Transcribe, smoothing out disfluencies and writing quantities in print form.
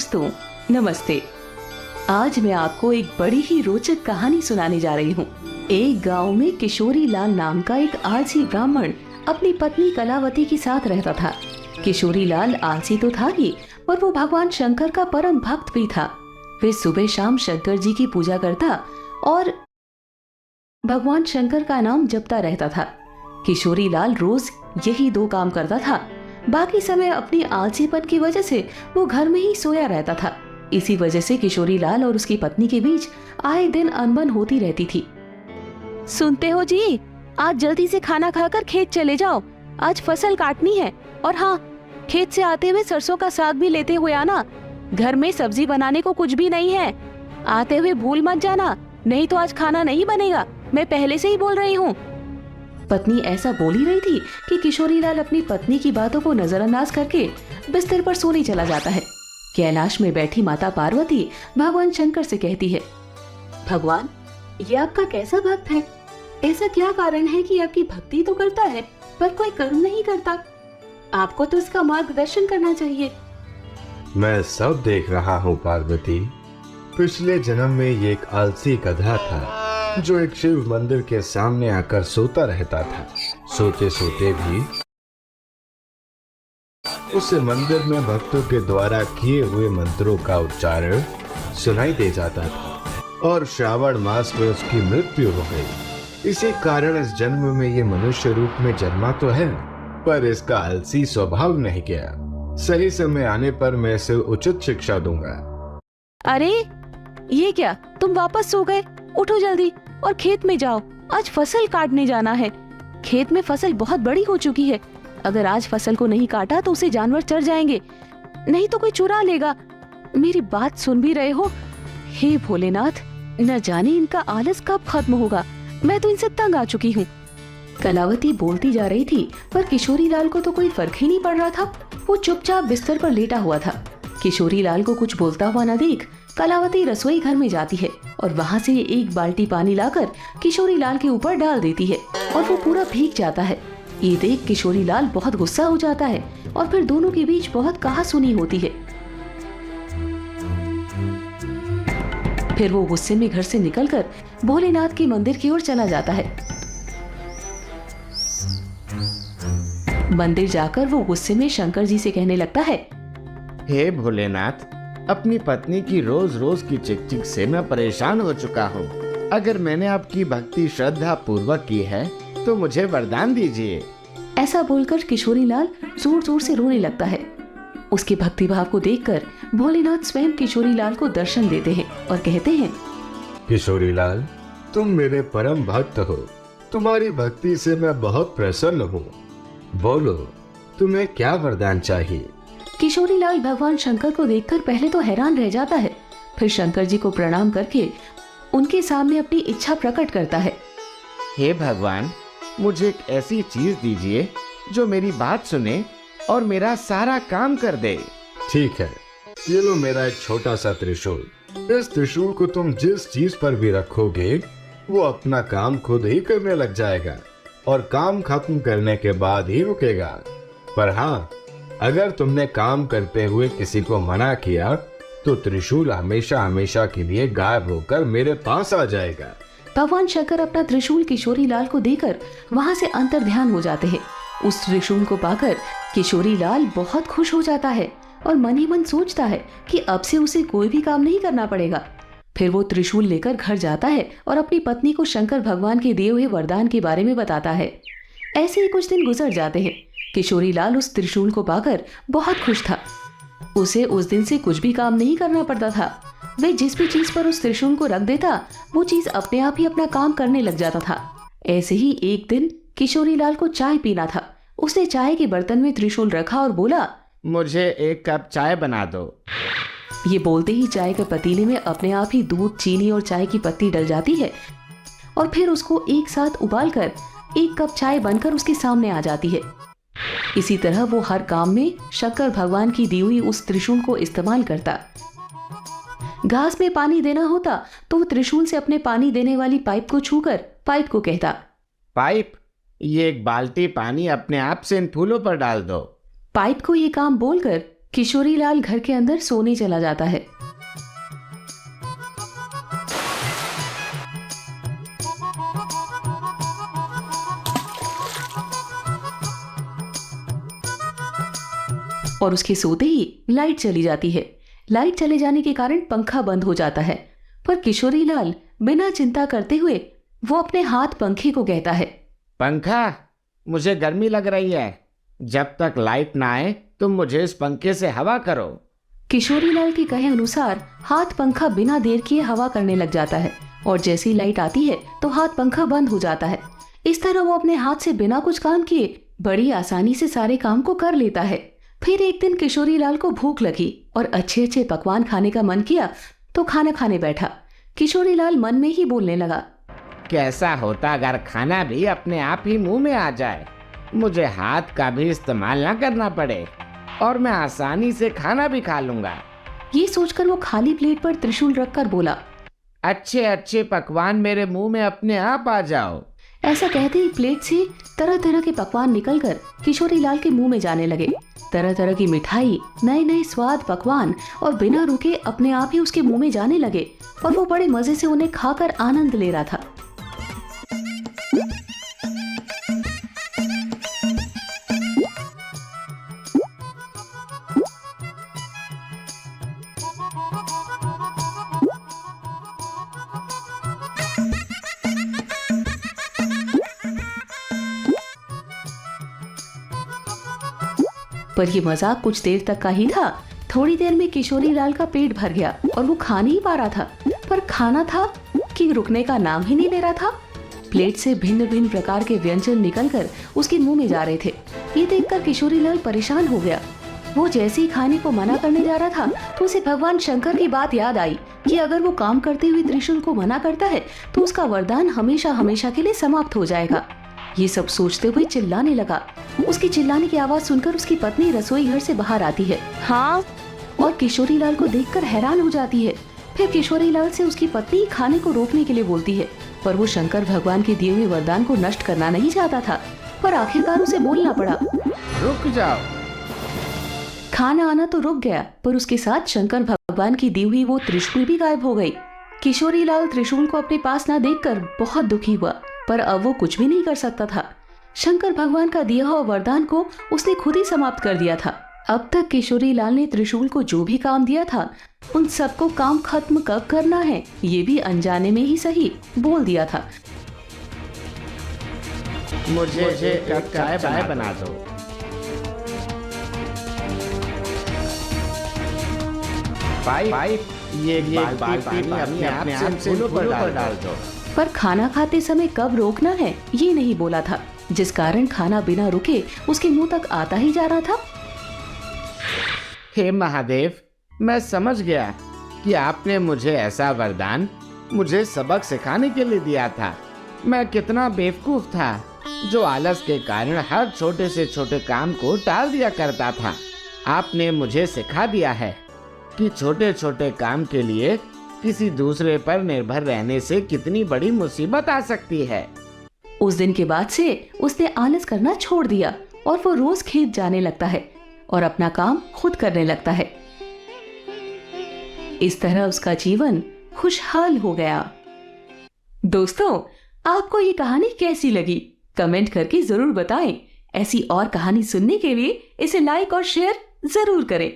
दोस्तों, नमस्ते। आज मैं आपको एक बड़ी ही रोचक कहानी सुनाने जा रही हूँ। एक गांव में किशोरी लाल नाम का एक आलसी ब्राह्मण अपनी पत्नी कलावती के साथ रहता था। किशोरी लाल आलसी तो था ही, पर वो भगवान शंकर का परम भक्त भी था। वे सुबह शाम शंकर जी की पूजा करता और भगवान शंकर का नाम जपता रहता था। किशोरी लाल रोज यही दो काम करता था। बाकी समय अपनी आलसीपन की वजह से वो घर में ही सोया रहता था। इसी वजह से किशोरी लाल और उसकी पत्नी के बीच आए दिन अनबन होती रहती थी। सुनते हो जी, आज जल्दी से खाना खाकर खेत चले जाओ, आज फसल काटनी है। और हाँ, खेत से आते हुए सरसों का साग भी लेते हुए आना। घर में सब्जी बनाने को कुछ भी नहीं है, आते हुए भूल मत जाना, नहीं तो आज खाना नहीं बनेगा। मैं पहले से ही बोल रही हूँ। पत्नी ऐसा बोल ही रही थी कि किशोरी लाल अपनी पत्नी की बातों को नजरअंदाज करके बिस्तर पर सोने चला जाता है। कैलाश में बैठी माता पार्वती भगवान शंकर से कहती है, भगवान, ये आपका कैसा भक्त है? ऐसा क्या कारण है कि आपकी भक्ति तो करता है पर कोई कर्म नहीं करता? आपको तो इसका मार्गदर्शन करना चाहिए। मैं सब देख रहा हूँ पार्वती। पिछले जन्म में ये एक आलसी गधा था जो एक शिव मंदिर के सामने आकर सोता रहता था। सोते सोते भी उसे मंदिर में भक्तों के द्वारा किए हुए मंत्रों का उच्चारण सुनाई दे जाता था और श्रावण मास में उसकी मृत्यु हो गई। इसी कारण इस जन्म में ये मनुष्य रूप में जन्मा तो है, पर इसका आलसी स्वभाव नहीं गया। सही समय आने पर मैं इसे उचित शिक्षा दूंगा। अरे ये क्या, तुम वापस सो गए? उठो जल्दी और खेत में जाओ, आज फसल काटने जाना है। खेत में फसल बहुत बड़ी हो चुकी है, अगर आज फसल को नहीं काटा तो उसे जानवर चढ़ जाएंगे, नहीं तो कोई चुरा लेगा। मेरी बात सुन भी रहे हो? हे भोलेनाथ, न जाने इनका आलस कब खत्म होगा। मैं तो इनसे तंग आ चुकी हूँ। कलावती बोलती जा रही थी, पर किशोरी लाल को तो कोई फर्क ही नहीं पड़ रहा था। वो चुपचाप बिस्तर पर लेटा हुआ था। किशोरी लाल को कुछ बोलता हुआ न देख कलावती रसोई घर में जाती है और वहाँ से एक बाल्टी पानी लाकर किशोरी लाल के ऊपर डाल देती है और वो पूरा भीग जाता है। ये देख किशोरी लाल बहुत गुस्सा हो जाता है और फिर दोनों के बीच बहुत कहासुनी होती है। फिर वो गुस्से में घर से निकलकर भोलेनाथ के मंदिर की ओर चला जाता है। मंदिर जाकर वो गुस्से में शंकर जी से कहने लगता है, हे भोलेनाथ, अपनी पत्नी की रोज रोज की चिक-चिक से मैं परेशान हो चुका हूँ। अगर मैंने आपकी भक्ति श्रद्धा पूर्वक की है तो मुझे वरदान दीजिए। ऐसा बोलकर किशोरी लाल जोर जोर से रोने लगता है। उसके भक्तिभाव को देखकर भोलेनाथ स्वयं किशोरी लाल को दर्शन देते हैं और कहते हैं, किशोरी लाल, तुम मेरे परम भक्त हो। तुम्हारी भक्ति से मैं बहुत प्रसन्न हूँ। बोलो, तुम्हें क्या वरदान चाहिए? किशोरी लाल भगवान शंकर को देखकर पहले तो हैरान रह जाता है, फिर शंकर जी को प्रणाम करके उनके सामने अपनी इच्छा प्रकट करता है। हे भगवान, मुझे एक ऐसी चीज दीजिए जो मेरी बात सुने और मेरा सारा काम कर दे। ठीक है, ये लो मेरा एक छोटा सा त्रिशूल। इस त्रिशूल को तुम जिस चीज पर भी रखोगे वो अपना काम खुद ही करने लग जाएगा और काम खत्म करने के बाद ही रुकेगा। पर हाँ, अगर तुमने काम करते हुए किसी को मना किया तो त्रिशूल हमेशा हमेशा के लिए गायब होकर मेरे पास आ जाएगा। भगवान शंकर अपना त्रिशूल किशोरी लाल को देकर वहाँ से अंतर्ध्यान हो जाते हैं। उस त्रिशूल को पाकर किशोरी लाल बहुत खुश हो जाता है और मन ही मन सोचता है कि अब से उसे कोई भी काम नहीं करना पड़ेगा। फिर वो त्रिशूल लेकर घर जाता है और अपनी पत्नी को शंकर भगवान के दिए हुए वरदान के बारे में बताता है। ऐसे ही कुछ दिन गुजर जाते हैं। किशोरी लाल उस त्रिशूल को पाकर बहुत खुश था। उसे उस दिन से कुछ भी काम नहीं करना पड़ता था। वह जिस भी चीज पर उस त्रिशूल को रख देता वो चीज अपने आप ही अपना काम करने लग जाता था। ऐसे ही एक दिन किशोरी लाल को चाय पीना था। उसने चाय के बर्तन में त्रिशूल रखा और बोला, मुझे एक कप चाय बना दो। ये बोलते ही चाय के पतीले में अपने आप ही दूध, चीनी और चाय की पत्ती डल जाती है और फिर उसको एक साथ उबालकर एक कप चाय बनकर उसके सामने आ जाती है। इसी तरह वो हर काम में शंकर भगवान की दी हुई उस त्रिशूल को इस्तेमाल करता। घास में पानी देना होता तो वो त्रिशूल से अपने पानी देने वाली पाइप को छूकर पाइप को कहता, पाइप, ये एक बाल्टी पानी अपने आप से इन फूलों पर डाल दो। पाइप को ये काम बोलकर किशोरीलाल घर के अंदर सोने चला जाता है। और उसके सोते ही लाइट चली जाती है। लाइट चले जाने के कारण पंखा बंद हो जाता है, पर किशोरीलाल बिना चिंता करते हुए वो अपने हाथ पंखे को कहता है, पंखा, मुझे गर्मी लग रही है। जब तक लाइट ना आए तुम मुझे इस पंखे से हवा करो। किशोरीलाल के कहे अनुसार हाथ पंखा बिना देर किए हवा करने लग जाता है और जैसे ही लाइट आती है तो हाथ पंखा बंद हो जाता है। इस तरह वो अपने हाथ से बिना कुछ काम किए बड़ी आसानी से सारे काम को कर लेता है। फिर एक दिन किशोरीलाल को भूख लगी और अच्छे अच्छे पकवान खाने का मन किया तो खाना खाने बैठा। किशोरीलाल मन में ही बोलने लगा, कैसा होता अगर खाना भी अपने आप ही मुंह में आ जाए, मुझे हाथ का भी इस्तेमाल ना करना पड़े और मैं आसानी से खाना भी खा लूंगा। ये सोचकर वो खाली प्लेट पर त्रिशूल रखकर बोला, अच्छे अच्छे पकवान मेरे मुंह में अपने आप आ जाओ। ऐसा कहते ही प्लेट से तरह तरह के पकवान निकलकर किशोरीलाल के मुंह में जाने लगे। तरह तरह की मिठाई, नए नए स्वाद पकवान और बिना रुके अपने आप ही उसके मुंह में जाने लगे और वो बड़े मजे से उन्हें खाकर आनंद ले रहा था। पर ये मजाक कुछ देर तक का ही था। थोड़ी देर में किशोरीलाल का पेट भर गया और वो खा नहीं पा रहा था, पर खाना था कि रुकने का नाम ही नहीं ले रहा था। प्लेट से भिन्न भिन्न प्रकार के व्यंजन निकलकर उसके मुंह में जा रहे थे। ये देखकर किशोरीलाल परेशान हो गया। वो जैसे ही खाने को मना करने जा रहा था तो उसे भगवान शंकर की बात याद आई कि अगर वो काम करते हुए त्रिशूल को मना करता है तो उसका वरदान हमेशा हमेशा के लिए समाप्त हो जाएगा। ये सब सोचते हुए चिल्लाने लगा। उसकी चिल्लाने की आवाज सुनकर उसकी पत्नी रसोई घर से बाहर आती है। हाँ, और किशोरीलाल को देखकर हैरान हो जाती है। फिर किशोरीलाल से उसकी पत्नी खाने को रोकने के लिए बोलती है, पर वो शंकर भगवान के दिए हुए वरदान को नष्ट करना नहीं चाहता था। पर आखिरकार उसे बोलना पड़ा, रुक जाओ। खाना आना तो रुक गया, पर उसके साथ शंकर भगवान की दी हुई वो त्रिशूल भी गायब हो गई। किशोरीलाल त्रिशूल को अपने पास ना देखकर बहुत दुखी हुआ, पर अब वो कुछ भी नहीं कर सकता था। शंकर भगवान का दिया हुआ वरदान को उसने खुद ही समाप्त कर दिया था। अब तक किशोरीलाल ने त्रिशूल को जो भी काम दिया था उन सबको काम खत्म कब करना है ये भी अनजाने में ही सही बोल दिया था। मुझे एक कप चाय बना दो। भाई ये बाल्टी अपने आप से फूलों पर डाल दो। पर खाना खाते समय कब रोकना है ये नहीं बोला था, जिस कारण खाना बिना रुके उसके मुंह तक आता ही जा रहा था। हे महादेव, मैं समझ गया कि आपने मुझे ऐसा वरदान मुझे सबक सिखाने के लिए दिया था। मैं कितना बेवकूफ था जो आलस के कारण हर छोटे से छोटे काम को टाल दिया करता था। आपने मुझे सिखा दिया है कि छोटे छोटे काम के लिए किसी दूसरे पर निर्भर रहने से कितनी बड़ी मुसीबत आ सकती है। उस दिन के बाद से उसने आलस करना छोड़ दिया और वो रोज खेत जाने लगता है और अपना काम खुद करने लगता है। इस तरह उसका जीवन खुशहाल हो गया। दोस्तों, आपको ये कहानी कैसी लगी कमेंट करके जरूर बताएं। ऐसी और कहानी सुनने के लिए इसे लाइक और शेयर जरूर करें।